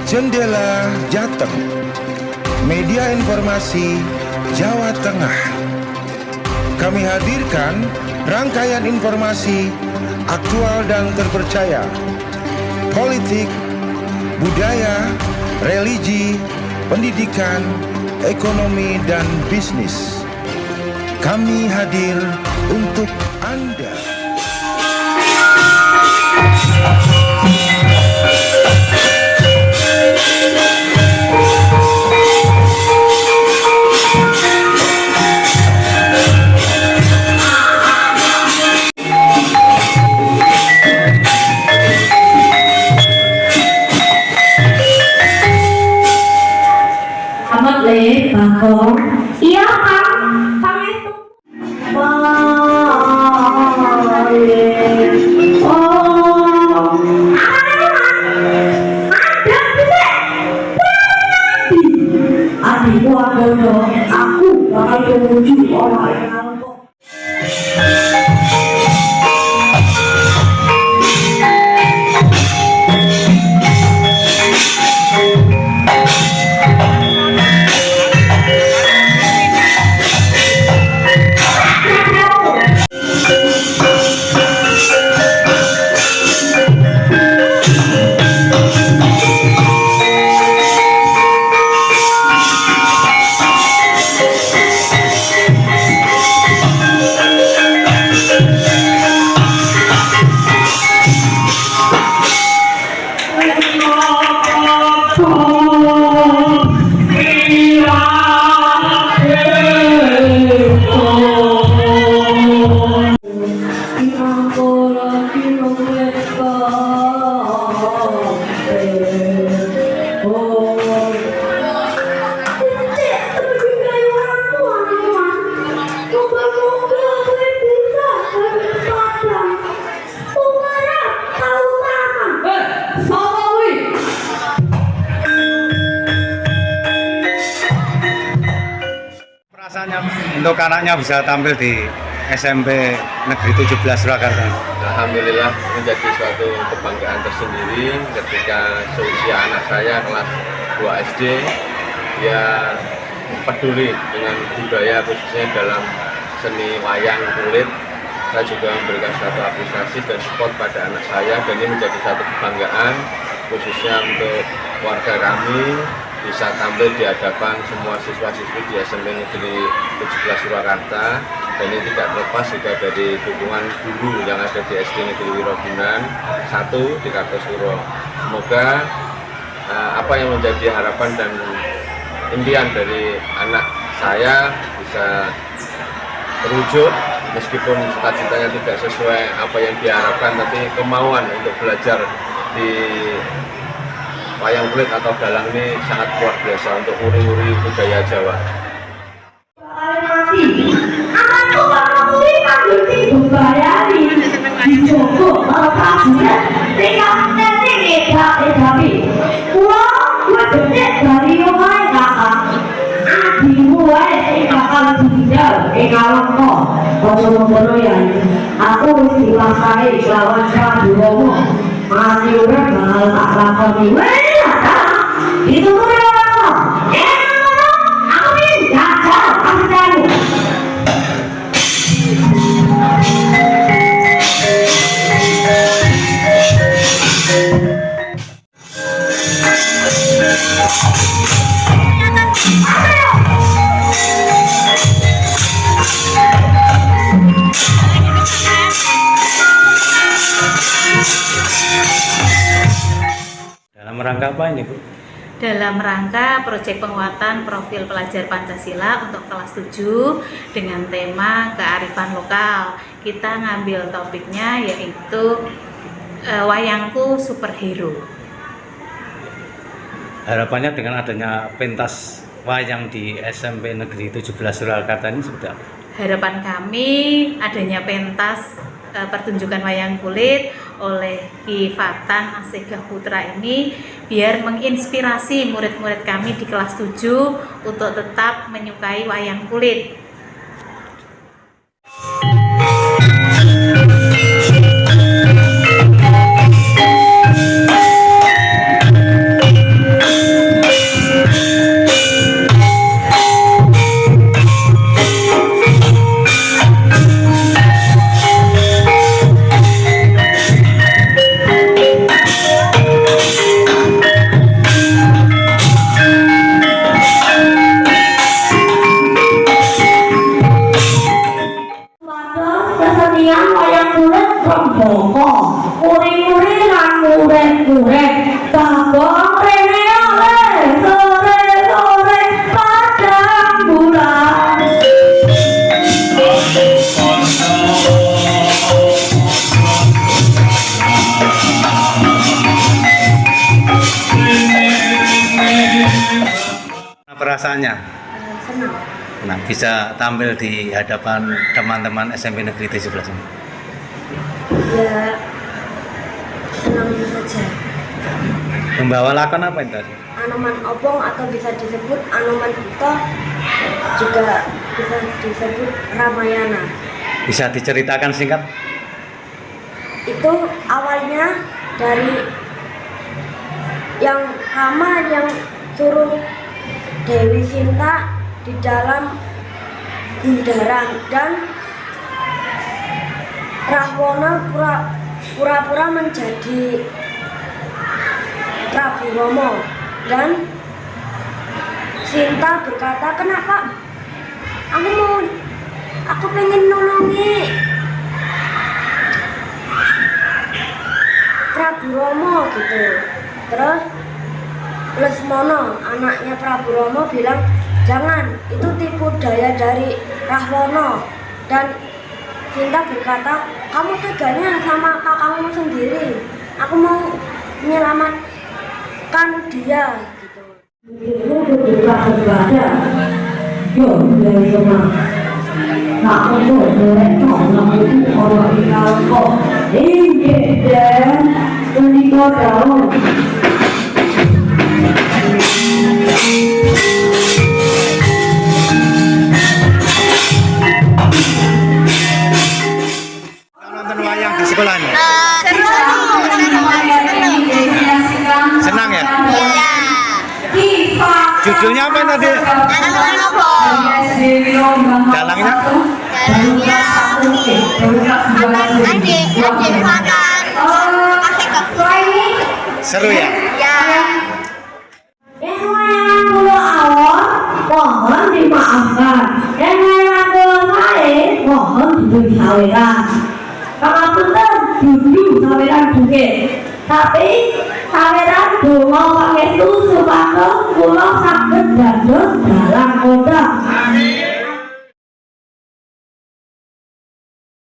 Jendela Jateng, media informasi Jawa Tengah. Kami hadirkan rangkaian informasi aktual dan terpercaya, politik, budaya, religi, pendidikan, ekonomi, dan bisnis. Kami hadir untuk Anda. Selamat le, Bagong. Iya Kang, pangestu. Adikku Adono, aku bakal menuju orang yang Perasaannya untuk anaknya bisa tampil di SMP Negeri 17 Surakarta. Alhamdulillah menjadi suatu kebanggaan tersendiri ketika seusia anak saya kelas 2 SD dia peduli dengan budaya khususnya dalam seni wayang kulit. Saya juga memberikan suatu apresiasi dan support pada anak saya dan ini menjadi satu kebanggaan khususnya untuk warga kami bisa tampil di hadapan semua siswa-siswi di SMP Negeri 17 Surakarta dan ini tidak terlepas juga dari dukungan guru yang ada di SD Negeri Wirogunan 1 di Kartosuro. Semoga apa yang menjadi harapan dan impian dari anak saya bisa terwujud meskipun cita-citanya tidak sesuai apa yang diharapkan, tapi kemauan untuk belajar di wayang kulit atau dalang ini sangat luar biasa untuk uri-uri budaya Jawa. Aku wis diwasai lawan Prabowo. Mati urip bakal tak lakoni. Itu kuwi ora. Aku iki jajal kamu. Dalam rangka apa ini, Bu? Dalam rangka proyek penguatan profil pelajar Pancasila untuk kelas 7 dengan tema kearifan lokal. Kita ngambil topiknya yaitu wayangku superhero. Harapannya dengan adanya pentas wayang di SMP Negeri 17 Surakarta ini seperti apa? Harapan kami adanya pentas pertunjukan wayang kulit oleh Ki Fatan Asegah Putra ini biar menginspirasi murid-murid kami di kelas 7 untuk tetap menyukai wayang kulit. goreng babon rene oleh sore-sore padang bulan. Perasaannya? Senang. Nah, bisa tampil di hadapan teman-teman SMP Negeri 17 ini. Ya senang saja. Membawa lakon apa itu tadi? Anoman obong atau bisa disebut Anoman Buto, juga bisa disebut Ramayana. Bisa diceritakan singkat? Itu awalnya dari yang Rama yang suruh Dewi Sinta di dalam bundaran, dan Rahwana pura-pura menjadi Prabu Romo, dan Sinta berkata, kenapa aku pengen nolongi Prabu Romo gitu. Terus Lesmono, anaknya Prabu Romo, bilang, jangan, itu tipu daya dari Rahwana. Dan Sinta berkata, kamu teganya sama kakakmu sendiri, aku mau menyelamatkan dia gitu. Itu juga berbeda. Yo, dari rumah. Nak untuk mereka itu orang tinggal kok. Ini dan menikah daun. Nonton wayang di sekolahnya? Senang ya? Judulnya apa tadi? Dalangnya? Seru ya? Yang wayang kulo awon mohon dimaafkan, yang wayang kulo sae mohon diberi saweran. Pangapunten dudu saweran bukit, tapi saweran donga pangestu supaya kulo saged